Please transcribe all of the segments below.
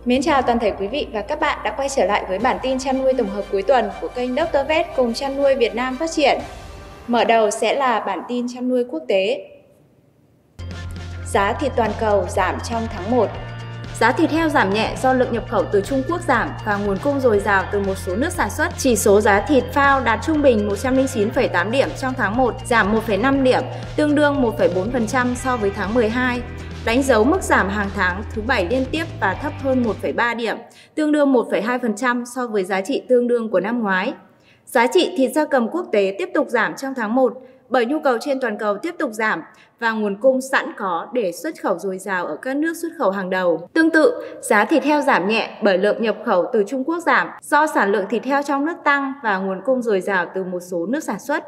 Mến chào toàn thể quý vị và các bạn đã quay trở lại với bản tin chăn nuôi tổng hợp cuối tuần của kênh Dr. Vet cùng chăn nuôi Việt Nam phát triển. Mở đầu sẽ là bản tin chăn nuôi quốc tế. Giá thịt toàn cầu giảm trong tháng 1. Giá thịt heo giảm nhẹ do lượng nhập khẩu từ Trung Quốc giảm và nguồn cung dồi dào từ một số nước sản xuất. Chỉ số giá thịt FAO đạt trung bình 109,8 điểm trong tháng 1, giảm 1,5 điểm, tương đương 1,4% so với tháng 12. Đánh dấu mức giảm hàng tháng thứ 7 liên tiếp và thấp hơn 1,3 điểm, tương đương 1,2% so với giá trị tương đương của năm ngoái. Giá trị thịt gia cầm quốc tế tiếp tục giảm trong tháng 1 bởi nhu cầu trên toàn cầu tiếp tục giảm và nguồn cung sẵn có để xuất khẩu dồi dào ở các nước xuất khẩu hàng đầu. Tương tự, giá thịt heo giảm nhẹ bởi lượng nhập khẩu từ Trung Quốc giảm do sản lượng thịt heo trong nước tăng và nguồn cung dồi dào từ một số nước sản xuất.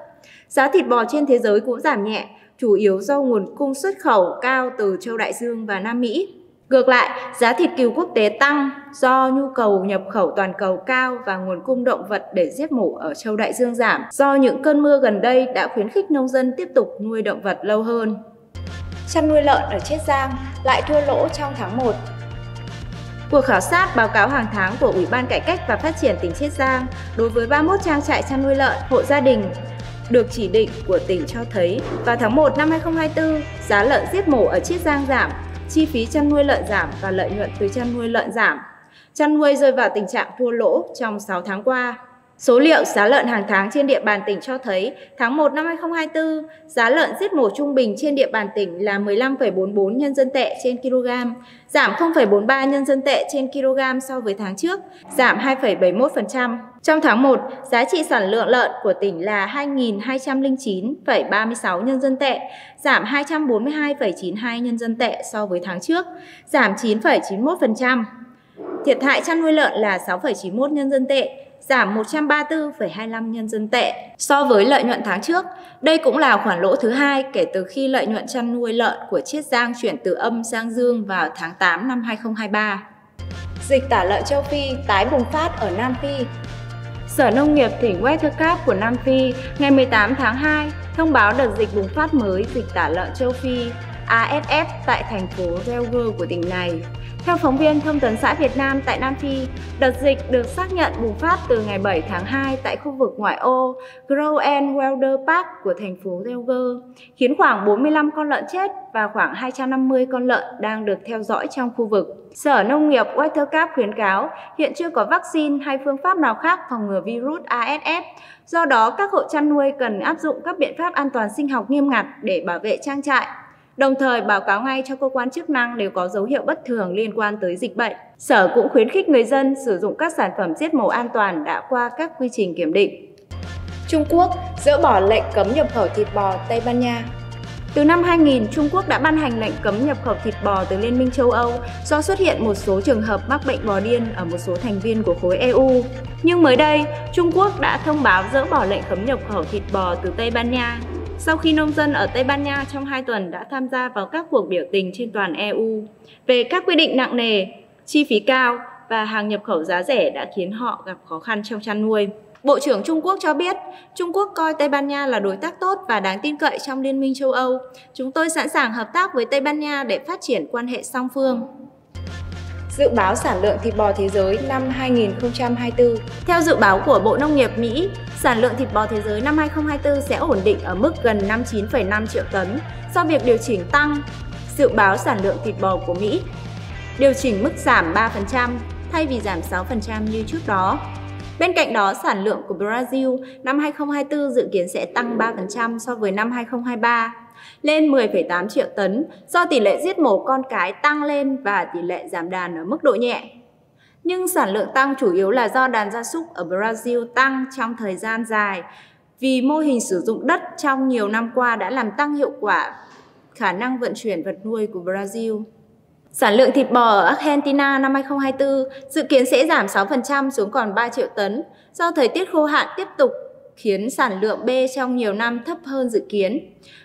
Giá thịt bò trên thế giới cũng giảm nhẹ, chủ yếu do nguồn cung xuất khẩu cao từ châu Đại Dương và Nam Mỹ. Ngược lại, giá thịt cừu quốc tế tăng do nhu cầu nhập khẩu toàn cầu cao và nguồn cung động vật để giết mổ ở châu Đại Dương giảm do những cơn mưa gần đây đã khuyến khích nông dân tiếp tục nuôi động vật lâu hơn. Chăn nuôi lợn ở Chiết Giang lại thua lỗ trong tháng 1. Cuộc khảo sát báo cáo hàng tháng của Ủy ban Cải cách và Phát triển tỉnh Chiết Giang đối với 31 trang trại chăn nuôi lợn, hộ gia đình được chỉ định của tỉnh cho thấy vào tháng 1 năm 2024, giá lợn giết mổ ở Chiết Giang giảm, chi phí chăn nuôi lợn giảm và lợi nhuận từ chăn nuôi lợn giảm. Chăn nuôi rơi vào tình trạng thua lỗ trong 6 tháng qua. Số liệu giá lợn hàng tháng trên địa bàn tỉnh cho thấy tháng 1 năm 2024, giá lợn giết mổ trung bình trên địa bàn tỉnh là 15,44 nhân dân tệ trên kg, giảm 0,43 nhân dân tệ trên kg so với tháng trước, giảm 2,71%. Trong tháng 1, giá trị sản lượng lợn của tỉnh là 2.209,36 nhân dân tệ, giảm 242,92 nhân dân tệ so với tháng trước, giảm 9,91%. Thiệt hại chăn nuôi lợn là 6,91 nhân dân tệ, giảm 134,25 nhân dân tệ so với lợi nhuận tháng trước. Đây cũng là khoản lỗ thứ hai kể từ khi lợi nhuận chăn nuôi lợn của Chiết Giang chuyển từ âm sang dương vào tháng 8 năm 2023. Dịch tả lợn châu Phi tái bùng phát ở Nam Phi. Sở Nông nghiệp tỉnh Waterkap của Nam Phi ngày 18 tháng 2 thông báo đợt dịch bùng phát mới dịch tả lợn châu Phi ASF tại thành phố Relger của tỉnh này. Theo phóng viên Thông tấn xã Việt Nam tại Nam Phi, đợt dịch được xác nhận bùng phát từ ngày 7 tháng 2 tại khu vực ngoại ô Groen Welder Park của thành phố Relger, khiến khoảng 45 con lợn chết và khoảng 250 con lợn đang được theo dõi trong khu vực. Sở Nông nghiệp Waterkap khuyến cáo hiện chưa có vaccine hay phương pháp nào khác phòng ngừa virus ASF, do đó các hộ chăn nuôi cần áp dụng các biện pháp an toàn sinh học nghiêm ngặt để bảo vệ trang trại. Đồng thời báo cáo ngay cho cơ quan chức năng nếu có dấu hiệu bất thường liên quan tới dịch bệnh. Sở cũng khuyến khích người dân sử dụng các sản phẩm giết mổ an toàn đã qua các quy trình kiểm định. Trung Quốc dỡ bỏ lệnh cấm nhập khẩu thịt bò Tây Ban Nha. Từ năm 2000, Trung Quốc đã ban hành lệnh cấm nhập khẩu thịt bò từ Liên minh châu Âu do xuất hiện một số trường hợp mắc bệnh bò điên ở một số thành viên của khối EU. Nhưng mới đây, Trung Quốc đã thông báo dỡ bỏ lệnh cấm nhập khẩu thịt bò từ Tây Ban Nha sau khi nông dân ở Tây Ban Nha trong 2 tuần đã tham gia vào các cuộc biểu tình trên toàn EU về các quy định nặng nề, chi phí cao và hàng nhập khẩu giá rẻ đã khiến họ gặp khó khăn trong chăn nuôi. Bộ trưởng Trung Quốc cho biết, Trung Quốc coi Tây Ban Nha là đối tác tốt và đáng tin cậy trong Liên minh châu Âu. Chúng tôi sẵn sàng hợp tác với Tây Ban Nha để phát triển quan hệ song phương. Dự báo sản lượng thịt bò thế giới năm 2024. Theo dự báo của Bộ Nông nghiệp Mỹ, sản lượng thịt bò thế giới năm 2024 sẽ ổn định ở mức gần 59,5 triệu tấn do việc điều chỉnh tăng. Dự báo sản lượng thịt bò của Mỹ điều chỉnh mức giảm 3% thay vì giảm 6% như trước đó. Bên cạnh đó, sản lượng của Brazil năm 2024 dự kiến sẽ tăng 3% so với năm 2023, lên 10,8 triệu tấn do tỷ lệ giết mổ con cái tăng lên và tỷ lệ giảm đàn ở mức độ nhẹ. Nhưng sản lượng tăng chủ yếu là do đàn gia súc ở Brazil tăng trong thời gian dài vì mô hình sử dụng đất trong nhiều năm qua đã làm tăng hiệu quả khả năng vận chuyển vật nuôi của Brazil. Sản lượng thịt bò ở Argentina năm 2024 dự kiến sẽ giảm 6% xuống còn 3 triệu tấn do thời tiết khô hạn tiếp tục khiến sản lượng bê trong nhiều năm thấp hơn dự kiến.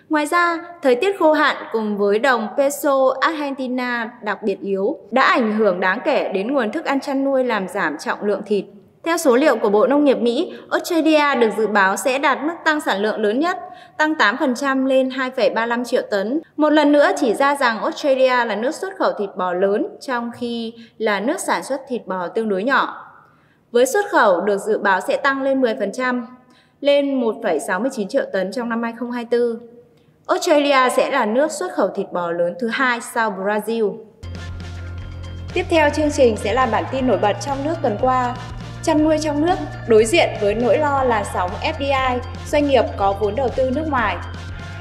Ngoài ra, thời tiết khô hạn cùng với đồng peso Argentina đặc biệt yếu đã ảnh hưởng đáng kể đến nguồn thức ăn chăn nuôi làm giảm trọng lượng thịt. Theo số liệu của Bộ Nông nghiệp Mỹ, Australia được dự báo sẽ đạt mức tăng sản lượng lớn nhất, tăng 8% lên 2,35 triệu tấn. Một lần nữa chỉ ra rằng Australia là nước xuất khẩu thịt bò lớn, trong khi là nước sản xuất thịt bò tương đối nhỏ. Với xuất khẩu được dự báo sẽ tăng lên 10%, lên 1,69 triệu tấn trong năm 2024. Australia sẽ là nước xuất khẩu thịt bò lớn thứ hai sau Brazil. Tiếp theo chương trình sẽ là bản tin nổi bật trong nước tuần qua. Chăn nuôi trong nước đối diện với nỗi lo làn sóng FDI, doanh nghiệp có vốn đầu tư nước ngoài.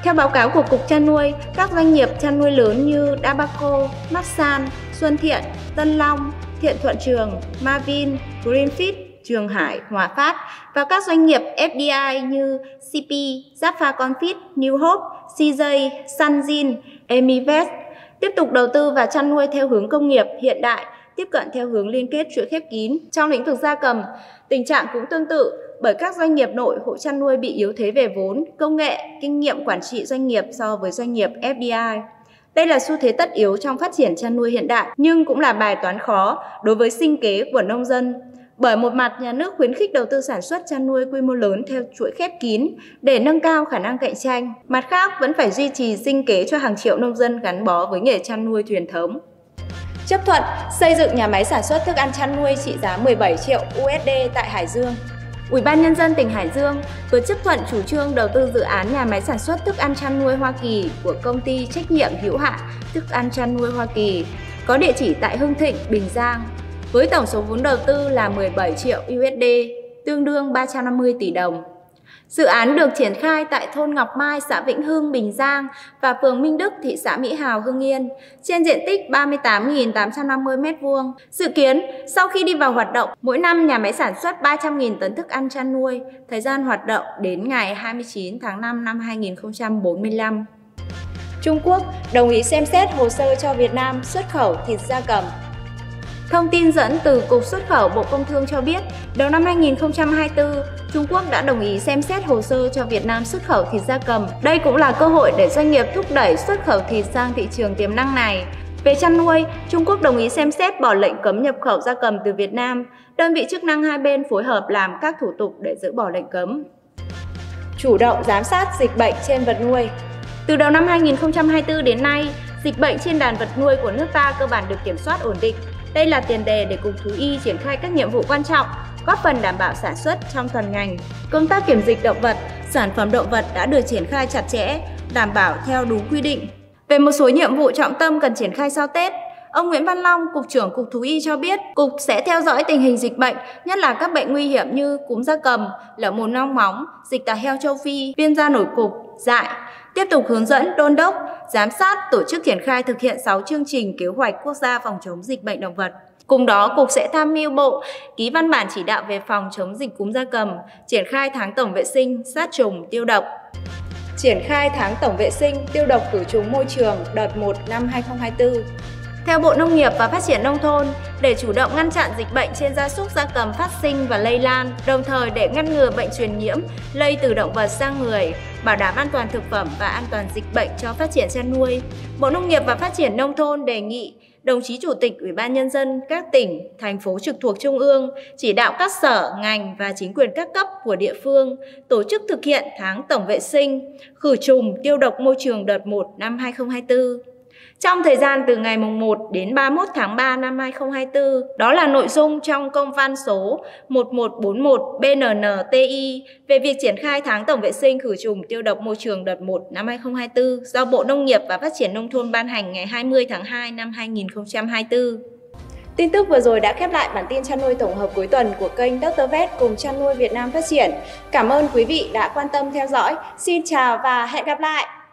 Theo báo cáo của Cục Chăn nuôi, các doanh nghiệp chăn nuôi lớn như Dabaco, Masan, Xuân Thiện, Tân Long, Thiện Thuận Trường, Marvin, Greenfit, Trường Hải, Hòa Phát và các doanh nghiệp FDI như CP, Jaffa Confit, New Hope, CJ, Sunjin, Emivest tiếp tục đầu tư và chăn nuôi theo hướng công nghiệp hiện đại, tiếp cận theo hướng liên kết chuỗi khép kín. Trong lĩnh vực gia cầm, tình trạng cũng tương tự bởi các doanh nghiệp nội hộ chăn nuôi bị yếu thế về vốn, công nghệ, kinh nghiệm quản trị doanh nghiệp so với doanh nghiệp FDI. Đây là xu thế tất yếu trong phát triển chăn nuôi hiện đại, nhưng cũng là bài toán khó đối với sinh kế của nông dân. Bởi một mặt, nhà nước khuyến khích đầu tư sản xuất chăn nuôi quy mô lớn theo chuỗi khép kín để nâng cao khả năng cạnh tranh. Mặt khác, vẫn phải duy trì sinh kế cho hàng triệu nông dân gắn bó với nghề chăn nuôi truyền thống. Chấp thuận xây dựng nhà máy sản xuất thức ăn chăn nuôi trị giá 17 triệu USD tại Hải Dương. Ủy ban Nhân dân tỉnh Hải Dương vừa chấp thuận chủ trương đầu tư dự án nhà máy sản xuất thức ăn chăn nuôi Hoa Kỳ của công ty trách nhiệm hữu hạn thức ăn chăn nuôi Hoa Kỳ có địa chỉ tại Hưng Thịnh, Bình Giang, với tổng số vốn đầu tư là 17 triệu USD, tương đương 350 tỷ đồng. Dự án được triển khai tại thôn Ngọc Mai, xã Vĩnh Hưng, Bình Giang và phường Minh Đức, thị xã Mỹ Hào, Hưng Yên, trên diện tích 38.850 m². Dự kiến, sau khi đi vào hoạt động, mỗi năm nhà máy sản xuất 300.000 tấn thức ăn chăn nuôi, thời gian hoạt động đến ngày 29 tháng 5 năm 2045. Trung Quốc đồng ý xem xét hồ sơ cho Việt Nam xuất khẩu thịt gia cầm. Thông tin dẫn từ Cục Xuất khẩu Bộ Công Thương cho biết, đầu năm 2024, Trung Quốc đã đồng ý xem xét hồ sơ cho Việt Nam xuất khẩu thịt gia cầm. Đây cũng là cơ hội để doanh nghiệp thúc đẩy xuất khẩu thịt sang thị trường tiềm năng này. Về chăn nuôi, Trung Quốc đồng ý xem xét bỏ lệnh cấm nhập khẩu gia cầm từ Việt Nam. Đơn vị chức năng hai bên phối hợp làm các thủ tục để dỡ bỏ lệnh cấm. Chủ động giám sát dịch bệnh trên vật nuôi. Từ đầu năm 2024 đến nay, dịch bệnh trên đàn vật nuôi của nước ta cơ bản được kiểm soát ổn định. Đây là tiền đề để Cục Thú y triển khai các nhiệm vụ quan trọng, góp phần đảm bảo sản xuất trong toàn ngành. Công tác kiểm dịch động vật, sản phẩm động vật đã được triển khai chặt chẽ, đảm bảo theo đúng quy định. Về một số nhiệm vụ trọng tâm cần triển khai sau Tết, ông Nguyễn Văn Long, Cục trưởng Cục Thú y cho biết, Cục sẽ theo dõi tình hình dịch bệnh, nhất là các bệnh nguy hiểm như cúm gia cầm, lở mồm long móng, dịch tả heo châu Phi, viêm da nổi cục, dại. Tiếp tục hướng dẫn, đôn đốc, giám sát, tổ chức triển khai thực hiện 6 chương trình kế hoạch quốc gia phòng chống dịch bệnh động vật. Cùng đó, Cục sẽ tham mưu Bộ ký văn bản chỉ đạo về phòng chống dịch cúm gia cầm, triển khai tháng tổng vệ sinh, sát trùng, tiêu độc. Triển khai tháng tổng vệ sinh, tiêu độc khử trùng môi trường đợt 1 năm 2024. Theo Bộ Nông nghiệp và Phát triển Nông thôn, để chủ động ngăn chặn dịch bệnh trên gia súc gia cầm phát sinh và lây lan, đồng thời để ngăn ngừa bệnh truyền nhiễm, lây từ động vật sang người, bảo đảm an toàn thực phẩm và an toàn dịch bệnh cho phát triển chăn nuôi, Bộ Nông nghiệp và Phát triển Nông thôn đề nghị đồng chí Chủ tịch Ủy ban Nhân dân các tỉnh, thành phố trực thuộc Trung ương chỉ đạo các sở, ngành và chính quyền các cấp của địa phương tổ chức thực hiện tháng tổng vệ sinh, khử trùng, tiêu độc môi trường đợt 1 năm 2024. Trong thời gian từ ngày 1 đến 31 tháng 3 năm 2024, đó là nội dung trong công văn số 1141 BNNTI về việc triển khai tháng tổng vệ sinh khử trùng tiêu độc môi trường đợt 1 năm 2024 do Bộ Nông nghiệp và Phát triển Nông thôn ban hành ngày 20 tháng 2 năm 2024. Tin tức vừa rồi đã khép lại bản tin chăn nuôi tổng hợp cuối tuần của kênh Dr. Vet cùng Chăn nuôi Việt Nam Phát triển. Cảm ơn quý vị đã quan tâm theo dõi. Xin chào và hẹn gặp lại!